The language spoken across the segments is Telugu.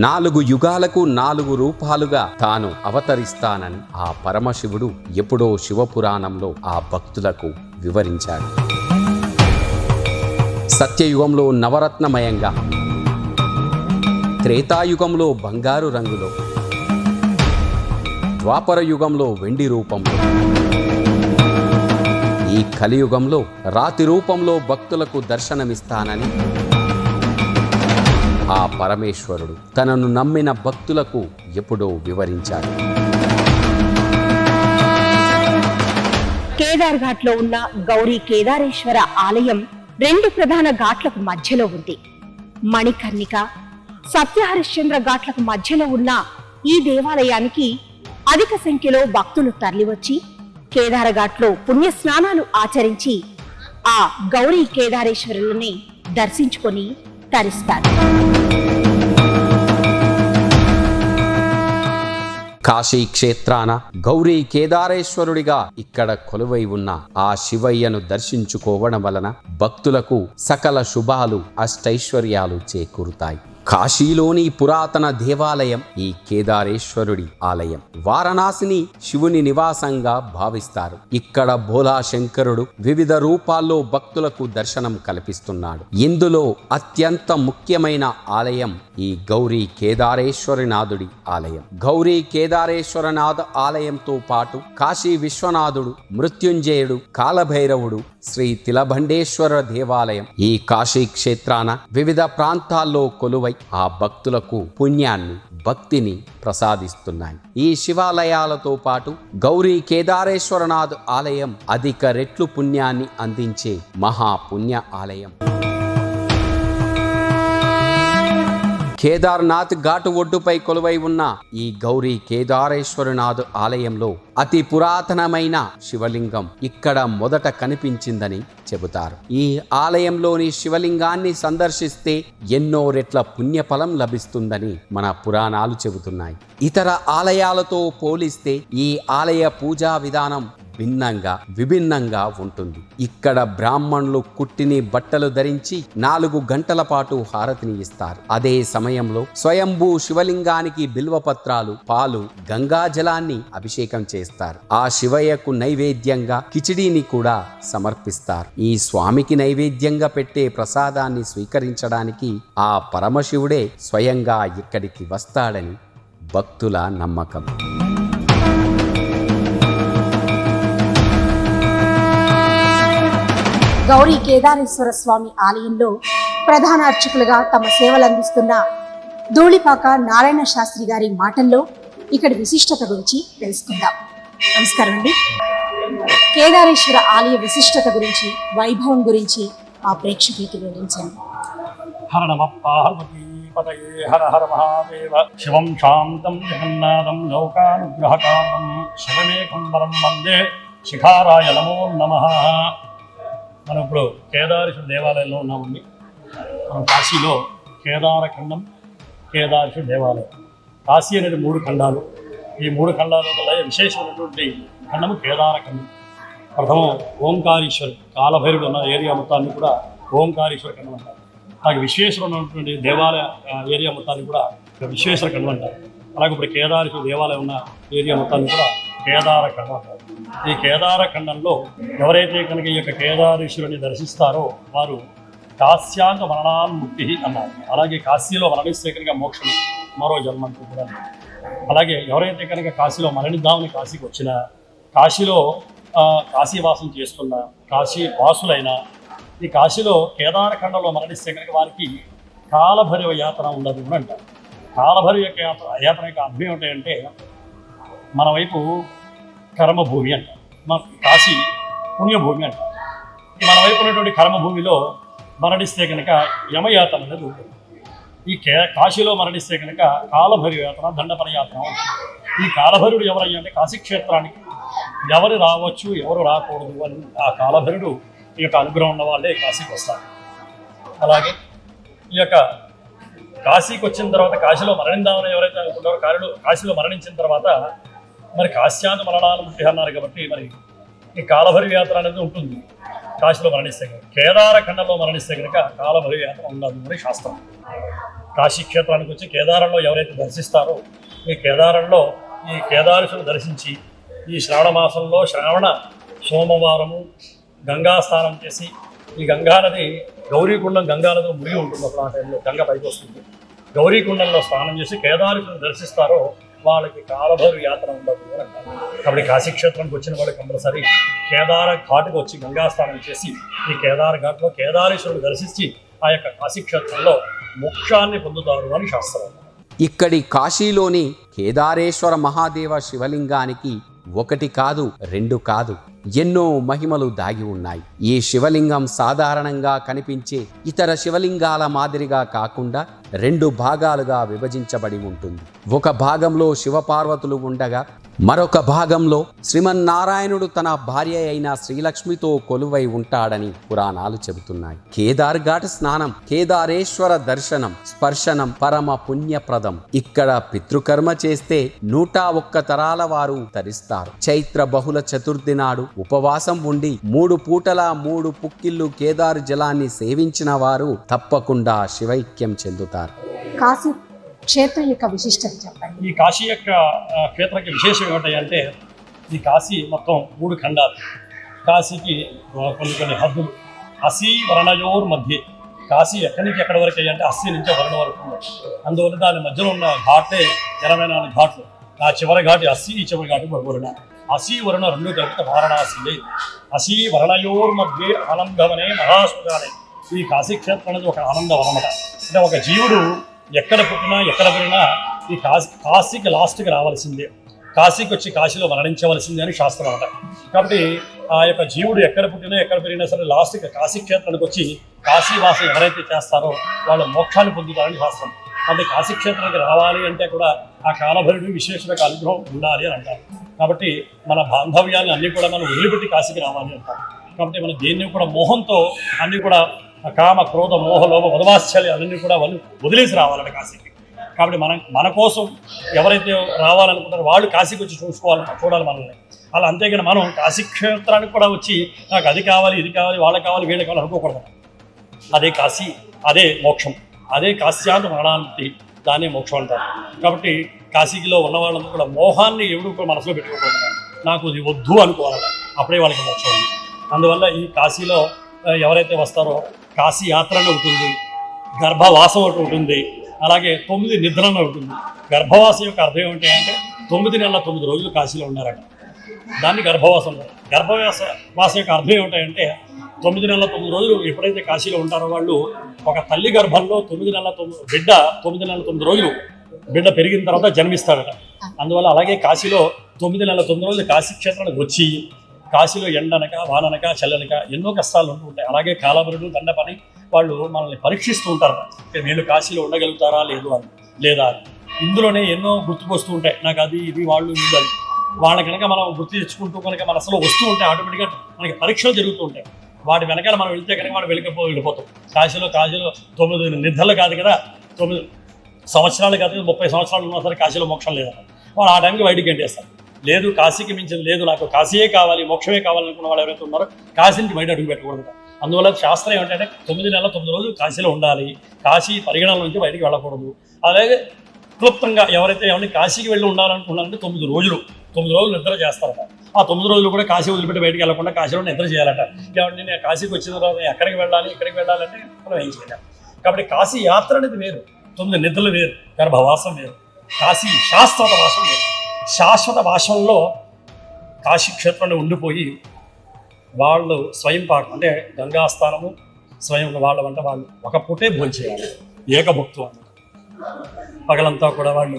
4 యుగాలకు 4 రూపాలుగా తాను అవతరిస్తానని ఆ పరమశివుడు ఎప్పుడో శివపురాణంలో ఆ భక్తులకు వివరించాడు. సత్యయుగంలో నవరత్నమయంగా, త్రేతాయుగంలో బంగారు రంగులో, ద్వాపర యుగంలో వెండి రూపంలో, ఈ కలియుగంలో రాతి రూపంలో భక్తులకు దర్శనమిస్తానని ఆ పరమేశ్వరుడు తనను నమ్మిన భక్తులకు ఎప్పుడో వివరించాడు. కేదార్ ఘాట్లో ఉన్న గౌరీ కేదారేశ్వర ఆలయం 2 ప్రధాన ఘాట్లకు మధ్యలో ఉంది. మణికర్ణిక, సత్యహరిశ్చంద్ర ఘాట్లకు మధ్యలో ఉన్న ఈ దేవాలయానికి అధిక సంఖ్యలో భక్తులు తరలివచ్చి కేదారఘాట్లో పుణ్య స్నానాలు ఆచరించి ఆ గౌరీ కేదారేశ్వరులని దర్శించుకొని తరిస్తారు. కాశీ క్షేత్రాన గౌరీ కేదారేశ్వరుడిగా ఇక్కడ కొలువై ఉన్న ఆ శివయ్యను దర్శించుకోవడం వలన భక్తులకు సకల శుభాలు, అష్టైశ్వర్యాలు చేకూరుతాయి. కాశీలోని పురాతన దేవాలయం ఈ కేదారేశ్వరుడి ఆలయం. వారణాసిని శివుని నివాసంగా భావిస్తారు. ఇక్కడ భోలా శంకరుడు వివిధ రూపాల్లో భక్తులకు దర్శనం కల్పిస్తున్నాడు. ఇందులో అత్యంత ముఖ్యమైన ఆలయం ఈ గౌరీ కేదారేశ్వరనాథుడి ఆలయం. గౌరీ కేదారేశ్వరనాథ ఆలయంతో పాటు కాశీ విశ్వనాథుడు, మృత్యుంజయుడు, కాలభైరవుడు, శ్రీ తిలభండేశ్వర దేవాలయం ఈ కాశీ క్షేత్రాన వివిధ ప్రాంతాల్లో కొలువై ఆ భక్తులకు పుణ్యాన్ని, భక్తిని ప్రసాదిస్తున్నాయి. ఈ శివాలయాలతో పాటు గౌరీ కేదారేశ్వరనాథ్ ఆలయం అధిక రెట్లు పుణ్యాన్ని అందించే మహాపుణ్య ఆలయం. కేదార్నాథ్ ఘాటు ఒడ్డుపై కొలువై ఉన్న ఈ గౌరీ కేదారేశ్వరనాథ్ ఆలయంలో అతి పురాతనమైన శివలింగం ఇక్కడ మొదట కనిపించిందని చెబుతారు. ఈ ఆలయంలోని శివలింగాన్ని సందర్శిస్తే ఎన్నో రెట్ల పుణ్యఫలం లభిస్తుందని మన పురాణాలు చెబుతున్నాయి. ఇతర ఆలయాలతో పోలిస్తే ఈ ఆలయ పూజా విధానం విభిన్నంగా ఉంటుంది. ఇక్కడ బ్రాహ్మణులు కుట్టిని బట్టలు ధరించి 4 గంటల పాటు హారతిని ఇస్తారు. అదే సమయంలో స్వయంభూ శివలింగానికి బిల్వపత్రాలు, పాలు, గంగాజలాన్ని అభిషేకం చేస్తారు. ఆ శివయ్యకు నైవేద్యంగా కిచిడీని కూడా సమర్పిస్తారు. ఈ స్వామికి నైవేద్యంగా పెట్టే ప్రసాదాన్ని స్వీకరించడానికి ఆ పరమశివుడే స్వయంగా ఇక్కడికి వస్తాడని భక్తుల నమ్మకం. గౌరీ కేదారేశ్వర స్వామి ఆలయంలో ప్రధాన అర్చకులుగా తమ సేవలు అందిస్తున్న ధూళిపాక నారాయణ శాస్త్రి గారి మాటల్లో ఇక్కడి విశిష్టత గురించి తెలుసుకుందాం. నమస్కారం అండి. కేదారేశ్వర ఆలయ విశిష్టత గురించి, వైభవం గురించి ఆ ప్రేక్షకులకి వివరించండి. హర నమ పార్వతీపతయే హర హర మహాదేవ. శివం శాంతం జగన్నాథం లోకానుగ్రహకారం శివమేకం వరం వందే శిఖారాయ నమో నమః. మనం ఇప్పుడు కేదారేశ్వర దేవాలయంలో ఉన్నామండి. మనం కాశీలో కేదారఖండం, కేదారేశ్వర దేవాలయం. కాశీ అనేది 3 ఖండాలు. ఈ 3 ఖండాల వల్ల విశేషమైనటువంటి ఖండము కేదారఖండం. ప్రథమం ఓంకారేశ్వర్, కాలభైరుడు ఉన్న ఏరియా మొత్తాన్ని కూడా ఓంకారేశ్వర ఖండం అంటారు. అలాగే విశ్వేశ్వరం ఉన్నటువంటి దేవాలయ ఏరియా మొత్తాన్ని కూడా విశ్వేశ్వర ఖండం అంటారు. అలాగే ఇప్పుడు కేదారేశ్వర దేవాలయం ఉన్న ఏరియా మొత్తాన్ని కూడా కేదారఖండం అంటారు. ఈ కేదారఖండంలో ఎవరైతే కనుక ఈ యొక్క కేదారేశ్వరుని దర్శిస్తారో వారు కాశ్యాంత మరణాన్ముక్తి అన్నారు. అలాగే కాశీలో మరణిస్తే కనుక మోక్షం, మరో జన్మంటూ కూడా. అలాగే ఎవరైతే కనుక కాశీలో మరణిద్దామని కాశీకి వచ్చినా, కాశీలో కాశీవాసం చేస్తున్న కాశీ వాసులైన ఈ కాశీలో కేదారఖండంలో మరణిస్తే కనుక వారికి కాలభైరవ యాత్ర ఉండదు అని అంటారు. కాలభైరవ యాత్ర యొక్క అర్థం ఏమిటంటే మన వైపు కర్మభూమి అంటారు, మన కాశీ పుణ్యభూమి అంటారు. మన వైపు ఉన్నటువంటి కర్మభూమిలో మరణిస్తే కనుక యమయాత్ర అనేది ఉంటుంది. ఈ కాశీలో మరణిస్తే కనుక కాలభైరవ యాత్ర, దండపన యాత్ర ఉంటుంది. ఈ కాలభైరుడు ఎవరయ్యా అంటే కాశీక్షేత్రానికి ఎవరు రావచ్చు, ఎవరు రాకూడదు అని ఆ కాలభైరుడు ఈ యొక్క అనుగ్రహం ఉన్న వాళ్ళే కాశీకి వస్తారు. అలాగే ఈ యొక్క కాశీకి వచ్చిన తర్వాత కాశీలో మరణిందామని ఎవరైతే అనుకుంటారో కాశీలో మరణించిన తర్వాత మరి కాశ్యాంత మరణాలు ముట్టి అన్నారు కాబట్టి మరి ఈ కాలభైరవ యాత్ర అనేది ఉంటుంది. కాశీలో మరణిస్తే కనుక, కేదారఖండంలో మరణిస్తే కనుక కాలభైరవ యాత్ర ఉండదు అని శాస్త్రం. కాశీ క్షేత్రానికి వచ్చి కేదారంలో ఎవరైతే దర్శిస్తారో ఈ కేదారంలో ఈ కేదారేశ్వరుని దర్శించి ఈ శ్రావణ మాసంలో శ్రావణ సోమవారము గంగా స్నానం చేసి ఈ గంగానది గౌరీకుండం గంగానదిలో మునిగి ఉంటుంది. అప్పుడు ఆ టైంలో గంగ పైకి వస్తుంది. గౌరీకుండంలో స్నానం చేసి కేదారేశ్వరుని దర్శిస్తారో వాళ్ళకి కాలభైరు యాత్ర ఉండదు అని అంటారు. కాబట్టి కాశీక్షేత్రానికి వచ్చిన వాళ్ళు కంపల్సరీ కేదార ఘాటుకు వచ్చి గంగా స్నానం చేసి ఈ కేదార ఘాట్లో కేదారేశ్వరుని దర్శించి ఆ యొక్క కాశీక్షేత్రంలో మోక్షాన్ని పొందుతారు అని శాస్త్రం. ఇక్కడి కాశీలోని కేదారేశ్వర మహాదేవ శివలింగానికి ఒకటి కాదు, రెండు కాదు, ఎన్నో మహిమలు దాగి ఉన్నాయి. ఈ శివలింగం సాధారణంగా కనిపించే ఇతర శివలింగాల మాదిరిగా కాకుండా రెండు భాగాలుగా విభజించబడి ఉంటుంది. ఒక భాగంలో శివపార్వతులు ఉండగా మరొక భాగంలో శ్రీమన్నారాయణుడు తన భార్య అయిన శ్రీలక్ష్మితో కొలువై ఉంటాడని పురాణాలు చెబుతున్నాయి. కేదార్ ఘాట్ స్నానం, కేదారేశ్వర దర్శనం, స్పర్శనం పరమ పుణ్యప్రదం. ఇక్కడ పితృకర్మ చేస్తే 101 తరాల వారు తరిస్తారు. చైత్ర బహుళ చతుర్థి నాడు ఉపవాసం ఉండి 3 పూటల 3 పుక్కిళ్ళు కేదారు జలాన్ని సేవించిన వారు తప్పకుండా శివైక్యం చెందుతారు. కాశీ క్షేత్రం యొక్క విశిష్టత చెప్పండి. ఈ కాశీ యొక్క క్షేత్రకి విశేషం ఏమిటంటే ఈ కాశీ మొత్తం 3 ఖండాలు. కాశీకి కొన్ని హద్దులు. అసీ వర్ణయోర్ మధ్య కాశీ ఎక్కడి నుంచి ఎక్కడి వరకు అంటే 80 నుంచి వర్ణ వరకు ఉన్నాయి. అందువల్ల దాని మధ్యలో ఉన్న ఘాటే 24 ఘాట్లు. ఆ చివరి ఘాటి 80, ఈ చివరి ఘాటి వర్ణ. అసీ వర్ణ 2 కలిపితే వారణాసి. అసీ వర్ణయోర్ మధ్య ఆనందవనే మహాసుగానే. ఈ కాశీ క్షేత్రం అనేది ఒక ఆనందవనమాట. అంటే ఒక జీవుడు ఎక్కడ పుట్టినా ఎక్కడ పోయినా ఈ కాశీకి లాస్ట్కి రావాల్సిందే, కాశీకి వచ్చి కాశీలో మరణించవలసిందే అని శాస్త్రం అన్నమాట. కాబట్టి ఆ యొక్క జీవుడు ఎక్కడ పుట్టినా ఎక్కడ పెరిగినా సరే లాస్ట్కి కాశీ క్షేత్రానికి వచ్చి కాశీవాసం ఎవరైతే చేస్తారో వాళ్ళు మోక్షాన్ని పొందుతారని శాస్త్రం. కాబట్టి కాశీ క్షేత్రానికి రావాలి అంటే కూడా ఆ కాలభైరుడు విశేషమైన అనుగ్రహం ఉండాలి అని అంటారు. కాబట్టి మన బాంధవ్యాన్ని అన్నీ కూడా మనం వదిలిపెట్టి కాశీకి రావాలి అంటారు. కాబట్టి మనం దేన్ని కూడా మోహంతో అన్నీ కూడా కామ క్రోధ మోహ లోభ వదవాశ్చర్యాలన్నీ కూడా వాళ్ళు వదిలేసి రావాలంటే కాశీకి. కాబట్టి మన కోసం ఎవరైతే రావాలనుకుంటారో వాళ్ళు కాశీకి వచ్చి చూడాలి మనల్ని. అలా అంతేగాని మనం కాశీ క్షేత్రానికి కూడా వచ్చి నాకు అది కావాలి ఇది కావాలి వాళ్ళకి కావాలి వీళ్ళకి కావాలి అనుకోకూడదు. అదే కాశీ, అదే మోక్షం, అదే కాశ్యాంత మరణాంతి, దాన్నే మోక్షం అంటారు. కాబట్టి కాశీలో ఉన్న వాళ్ళందరూ కూడా మోహాన్ని ఎవరు కూడా మనసులో పెట్టుకోకూడదు. నాకు ఇది వద్దు అనుకోవాలి, అప్పుడే వాళ్ళకి మోక్షం ఉంది. అందువల్ల ఈ కాశీలో ఎవరైతే వస్తారో కాశీ యాత్ర అని ఉంటుంది, గర్భవాసం ఒకటి ఉంటుంది, అలాగే 9 నిద్రలు ఉంటుంది. గర్భవాసం యొక్క అర్థం ఏమిటి అంటే 9 నెలల 9 రోజులు కాశీలో ఉన్నారట, దాన్ని గర్భవాసం. గర్భవాసం యొక్క అర్థం ఏమిటంటే 9 నెలల 9 రోజులు ఎప్పుడైతే కాశీలో ఉంటారో వాళ్ళు ఒక తల్లి గర్భంలో 9 నెలల 9 రోజులు బిడ్డ పెరిగిన తర్వాత జన్మిస్తాడట. అందువల్ల అలాగే కాశీలో 9 నెలల 9 రోజులు కాశీ క్షేత్రానికి వచ్చి కాశీలో ఎండనక వాననక చల్లనక ఎన్నో కష్టాలు ఉంటూ ఉంటాయి. అలాగే కాలభరుడు దండపని వాళ్ళు మనల్ని పరీక్షిస్తూ ఉంటారు, వీళ్ళు కాశీలో ఉండగలుగుతారా లేదా అని. ఇందులోనే ఎన్నో గుర్తుకొస్తూ ఉంటాయి, నాకు అది ఇది వాళ్ళు ఇది అని. వాళ్ళ కనుక మనం గుర్తు తెచ్చుకుంటూ కనుక మన అసలు వస్తూ ఉంటాయి, ఆటోమేటిక్గా మనకి పరీక్షలు జరుగుతూ ఉంటాయి. వాటి వెనకాల మనం వెళ్తే కనుక మనం వెళ్ళిపోతాం. కాశీలో 9 నిద్రలు కాదు కదా, 9 సంవత్సరాలు కాదు, 30 సంవత్సరాలు ఉన్నా సరే కాశీలో మోక్షం లేదన్న వాళ్ళు ఆ టైంకి బయటికి గంటేస్తారు. లేదు కాశీకి మించింది లేదు, నాకు కాశీయే కావాలి మోక్షమే కావాలనుకున్న వాళ్ళు ఎవరైతే ఉన్నారో కాశీ నుంచి బయట అడుగు పెట్టకూడదు. అందువల్ల శాస్త్రం ఏమిటంటే 9 నెలల 9 రోజులు కాశీలో ఉండాలి, కాశీ పరిగణన నుంచి బయటికి వెళ్ళకూడదు. అలాగే క్లుప్తంగా ఎవరైతే ఎవరిని కాశీకి వెళ్ళి ఉండాలనుకున్నారంటే 9 రోజులు నిద్ర చేస్తారట. ఆ 9 రోజులు కూడా కాశీ వదిలిపెట్టి బయటికి వెళ్ళకుండా కాశీలో నిద్ర చేయాలట. కాబట్టి నేను కాశీకి వచ్చిన తర్వాత ఇక్కడికి వెళ్ళాలంటే మనం ఏం చేయలేము. కాబట్టి కాశీ యాత్ర అనేది వేరు, 9 నిద్రలు వేరు, గర్భవాసం వేరు, కాశీ శాశ్వత వాసం వేరు. శాశ్వత వాసంలో కాశీ క్షేత్రంలో ఉండిపోయి వాళ్ళు స్వయం పాకం అంటే గంగాస్నానము స్వయం వాళ్ళ వంట వాళ్ళు ఒక పూటే భోంచేయాలి, ఏకభుక్తం అన్నమాట. పగలంతా కూడా వాళ్ళు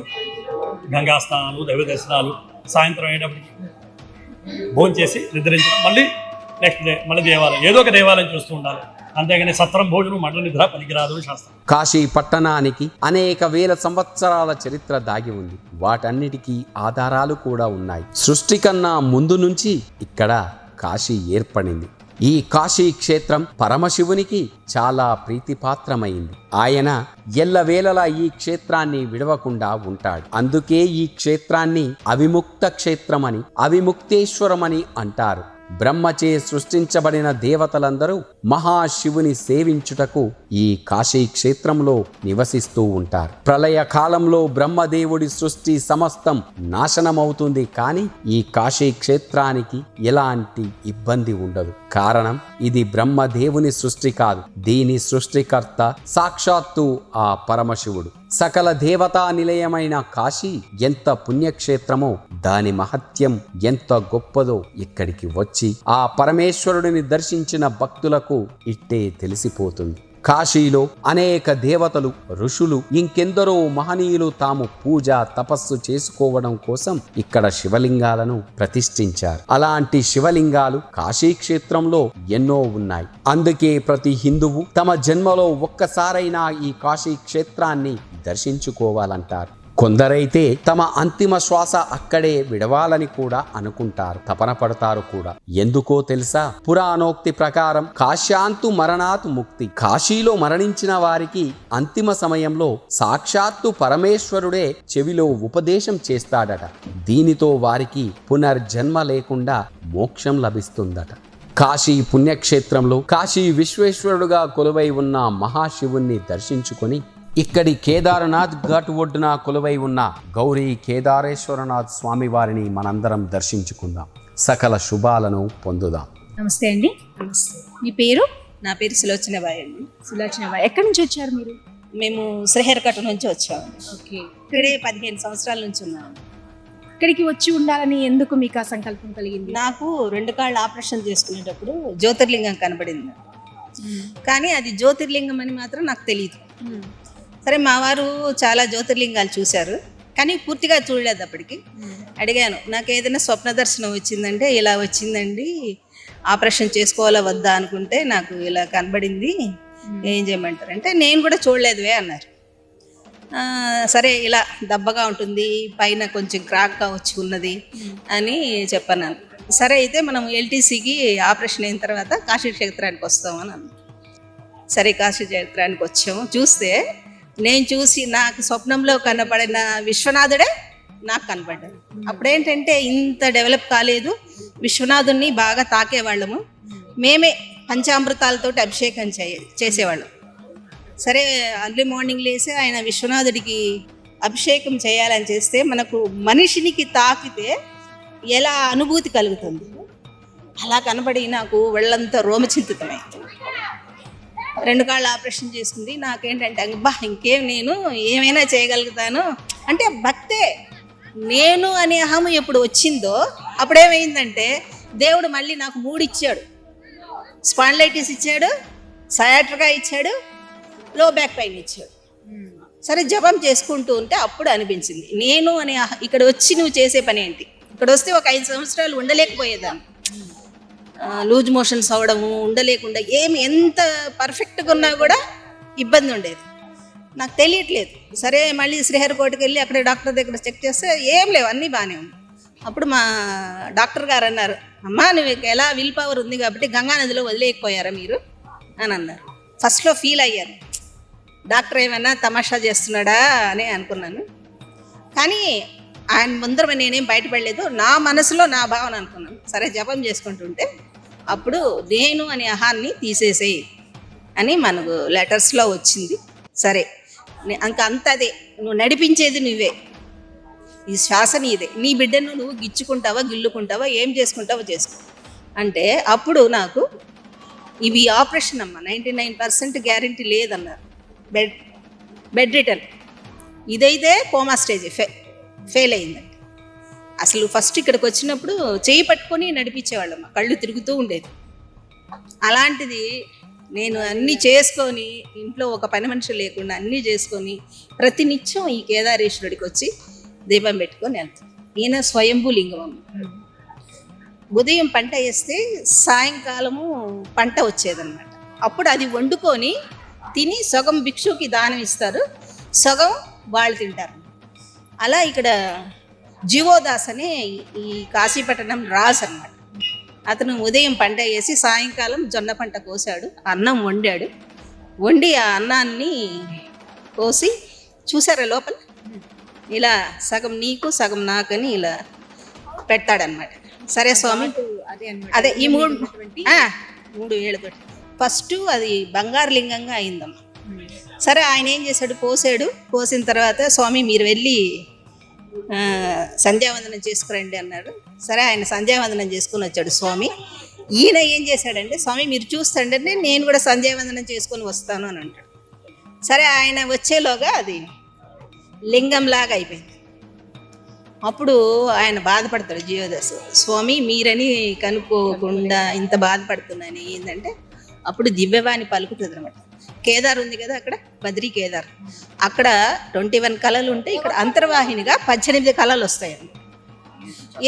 గంగాస్నానాలు దైవ దర్శనాలు, సాయంత్రం అయ్యేటప్పటికి భోంచేసి నిద్రించడం, మళ్ళీ నెక్స్ట్ డే మళ్ళీ దేవాలయం, ఏదో ఒక దేవాలయం చూస్తూ ఉండాలి. అంతేగాని సత్రం భోజనం మండల నిద్ర పనికిరాదు శాస్త్రం. కాశీ పట్టణానికి అనేక వేల సంవత్సరాల చరిత్ర దాగి ఉంది. వాటన్నిటికీ ఆధారాలు కూడా ఉన్నాయి. సృష్టి కన్నా ముందు నుంచి ఇక్కడ కాశీ ఏర్పడింది. ఈ కాశీ క్షేత్రం పరమశివునికి చాలా ప్రీతిపాత్రమైంది. ఆయన ఎల్లవేళలా ఈ క్షేత్రాన్ని విడవకుండా ఉంటాడు. అందుకే ఈ క్షేత్రాన్ని అవిముక్త క్షేత్రమని, అవిముక్తేశ్వరమని అంటారు. బ్రహ్మచే సృష్టించబడిన దేవతలందరూ మహాశివుని సేవించుటకు ఈ కాశీ క్షేత్రంలో నివసిస్తూ ఉంటారు. ప్రళయ కాలంలో బ్రహ్మదేవుడి సృష్టి సమస్తం నాశనమవుతుంది, కానీ ఈ కాశీ క్షేత్రానికి ఎలాంటి ఇబ్బంది ఉండదు. కారణం, ఇది బ్రహ్మదేవుని సృష్టి కాదు, దీని సృష్టికర్త సాక్షాత్తు ఆ పరమశివుడు. సకల దేవతా నిలయమైన కాశీ ఎంత పుణ్యక్షేత్రమో, దాని మహత్యం ఎంత గొప్పదో ఇక్కడికి వచ్చి ఆ పరమేశ్వరుడిని దర్శించిన భక్తులకు ఇట్టే తెలిసిపోతుంది. కాశీలో అనేక దేవతలు, ఋషులు, ఇంకెందరో మహనీయులు తాము పూజ తపస్సు చేసుకోవడం కోసం ఇక్కడ శివలింగాలను ప్రతిష్ఠించారు. అలాంటి శివలింగాలు కాశీ క్షేత్రంలో ఎన్నో ఉన్నాయి. అందుకే ప్రతి హిందువు తమ జన్మలో ఒక్కసారైనా ఈ కాశీ క్షేత్రాన్ని దర్శించుకోవాలంటారు. కొందరైతే తమ అంతిమ శ్వాస అక్కడే విడవాలని కూడా అనుకుంటారు, తపన పడతారు కూడా. ఎందుకో తెలుసా? పురాణోక్తి ప్రకారం కాశ్యాంతు మరణాత్ ముక్తి. కాశీలో మరణించిన వారికి అంతిమ సమయంలో సాక్షాత్తు పరమేశ్వరుడే చెవిలో ఉపదేశం చేస్తాడట. దీనితో వారికి పునర్జన్మ లేకుండా మోక్షం లభిస్తుందట. కాశీ పుణ్యక్షేత్రంలో కాశీ విశ్వేశ్వరుడుగా కొలువై ఉన్న మహాశివుణ్ణి దర్శించుకొని ఇక్కడి కేదారనాథ్ ఘాట్ ఒడ్డున కొలువై ఉన్న గౌరీ కేదారేశ్వరనాథ్ స్వామి వారిని మనందరం దర్శించుకుందాం. సకల శుభాలను పొందుదాం. నమస్తే అండి. నమస్తే. మీ పేరు? నా పేరు సులోచనబాయి అండి. సులోచనబాయి. ఎక్కడి నుంచి వచ్చారు మీరు? మేము శ్రీహరికట్ట నుంచి వచ్చాము. ఓకే. ఇక్కడే 15 సంవత్సరాల నుంచి ఉన్నాము. ఇక్కడికి వచ్చి ఉండాలని ఎందుకు మీకు ఆ సంకల్పం కలిగింది? నాకు 2 కాళ్ళు ఆపరేషన్ చేసుకునేటప్పుడు జ్యోతిర్లింగం కనబడింది, కానీ అది జ్యోతిర్లింగం అని మాత్రం నాకు తెలియదు. సరే, మా వారు చాలా జ్యోతిర్లింగాలు చూశారు, కానీ పూర్తిగా చూడలేదు. అప్పటికి అడిగాను, నాకు ఏదైనా స్వప్న దర్శనం వచ్చిందంటే, ఇలా వచ్చిందండి, ఆపరేషన్ చేసుకోవాలా వద్దా అనుకుంటే నాకు ఇలా కనబడింది, ఏం చేయమంటారంటే, నేను కూడా చూడలేదువే అన్నారు. సరే, ఇలా దబ్బగా ఉంటుంది, పైన కొంచెం క్రాక్గా వచ్చి ఉన్నది అని చెప్పాను. సరే, అయితే మనం ఎల్టీసీకి ఆపరేషన్ అయిన తర్వాత కాశీ క్షేత్రానికి వస్తామని అన్నాను. సరే, కాశీ క్షేత్రానికి వచ్చాము. చూస్తే నేను చూసి నాకు స్వప్నంలో కనపడిన విశ్వనాథుడే నాకు కనపడ్డాడు. అప్పుడేంటంటే ఇంత డెవలప్ కాలేదు, విశ్వనాథుని బాగా తాకేవాళ్ళము, మేమే పంచామృతాలతో అభిషేకం చేసేవాళ్ళం. సరే, అర్లీ మార్నింగ్ లేసి ఆయన విశ్వనాథుడికి అభిషేకం చేయాలని చేస్తే మనకు మనిషినికి తాకితే ఎలా అనుభూతి కలుగుతుంది, అలా కనబడి నాకు ఒళ్ళంతా రోమచింతితమైంది. 2 కాళ్ళు ఆపరేషన్ చేసుకుంది. నాకేంటంటే అబ్బా, ఇంకేం నేను ఏమైనా చేయగలుగుతాను అంటే భక్తే. నేను అనే అహం ఎప్పుడు వచ్చిందో అప్పుడేమైందంటే దేవుడు మళ్ళీ నాకు 3 ఇచ్చాడు. స్పాండిలైటిస్ ఇచ్చాడు, సయాట్రికా ఇచ్చాడు, లో బ్యాక్ పెయిన్ ఇచ్చాడు. సరే, జపం చేసుకుంటూ ఉంటే అప్పుడు అనిపించింది, నేను అనే ఇక్కడ వచ్చి నువ్వు చేసే పని ఏంటి? ఇక్కడ వస్తే ఒక 5 సంవత్సరాలు ఉండలేకపోయేదాన్ని. లూజ్ మోషన్స్ అవ్వడము, ఉండలేకుండా ఎంత పర్ఫెక్ట్గా ఉన్నా కూడా ఇబ్బంది ఉండేది, నాకు తెలియట్లేదు. సరే, మళ్ళీ శ్రీహరికోటకి వెళ్ళి అక్కడ డాక్టర్ దగ్గర చెక్ చేస్తే ఏం లేవు, అన్నీ బాగానే ఉంది. అప్పుడు మా డాక్టర్ గారు అన్నారు, అమ్మా నువ్వు ఎలా విల్ పవర్ ఉంది కాబట్టి గంగానదిలో వదిలేయకపోయారా మీరు అని అన్నారు. ఫస్ట్లో ఫీల్ అయ్యాను, డాక్టర్ ఏమైనా తమాషా చేస్తున్నాడా అని అనుకున్నాను. కానీ ఆయన ముందర నేనేం బయటపడలేదు, నా మనసులో నా భావన అనుకున్నాను. సరే, జపం చేసుకుంటుంటే అప్పుడు నేను అనే అహాన్ని తీసేసేయి అని మనకు లెటర్స్లో వచ్చింది. సరే, అంత అదే, నువ్వు నడిపించేది నువ్వే, ఈ శ్వాస నీదే, నీ బిడ్డను నువ్వు గిచ్చుకుంటావా గిల్లుకుంటావా ఏం చేసుకుంటావో చేసుకో అంటే అప్పుడు నాకు ఇవి ఆపరేషన్ అమ్మ 99% గ్యారంటీ లేదన్నారు. బెడ్ రిటర్న్, ఇదైతే కోమా స్టేజ్ ఫెయిల్ అయిందండి. అసలు ఫస్ట్ ఇక్కడికి వచ్చినప్పుడు చేయి పట్టుకొని నడిపించేవాళ్ళమ్మ, కళ్ళు తిరుగుతూ ఉండేది. అలాంటిది నేను అన్నీ చేసుకొని, ఇంట్లో ఒక పని మనిషి లేకుండా అన్నీ చేసుకొని ప్రతినిత్యం ఈ కేదారేశ్వరుడికి వచ్చి దీపం పెట్టుకొని వెళ్తాను. ఈయన స్వయంభూ లింగం అమ్మ. ఉదయం పంట వేస్తే సాయంకాలము పంట వచ్చేదన్నమాట. అప్పుడు అది వండుకొని తిని సగం భిక్షుకి దానం ఇస్తారు, సగం వాళ్ళు తింటారు. అలా ఇక్కడ జీవోదాస్ అనే ఈ కాశీపట్టణం రాజు అన్నమాట. అతను ఉదయం పంట వేసి సాయంకాలం జొన్న పంట కోసాడు, అన్నం వండాడు. వండి ఆ అన్నాన్ని కోసి చూసారా లోపల ఇలా సగం నీకు సగం నాకని ఇలా పెడతాడనమాట. సరే స్వామి అదే ఈ మూడు వేలతోటి ఫస్ట్ అది బంగారు లింగంగా అయిందమ్మ. సరే ఆయన ఏం చేశాడు, పోసిన తర్వాత స్వామి మీరు వెళ్ళి సంధ్యావందనం చేసుకురండి అన్నాడు. సరే ఆయన సంధ్యావందనం చేసుకుని వచ్చాడు స్వామి. ఈయన ఏం చేశాడంటే, స్వామి మీరు చూస్తాండి నేను కూడా సంధ్యావందనం చేసుకొని వస్తాను అని అంటాడు. సరే ఆయన వచ్చేలోగా అది లింగంలాగా అయిపోయింది. అప్పుడు ఆయన బాధపడతాడు జీవదాస్, స్వామి మీరని కనుక్కోకుండా ఇంత బాధపడుతున్నాను ఏంటంటే, అప్పుడు దివ్యవాణి పలుకుతుంది అనమాట. కేదార్ ఉంది కదా అక్కడ, బద్రీ కేదార్, అక్కడ 21 కళలు ఉంటే ఇక్కడ అంతర్వాహినిగా 18 కళలు వస్తాయండి.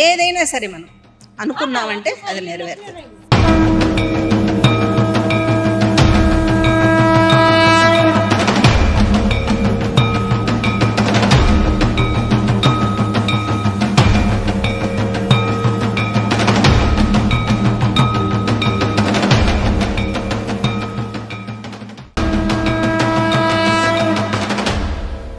ఏదైనా సరే మనం అనుకున్నామంటే అది నెరవేరుతుంది.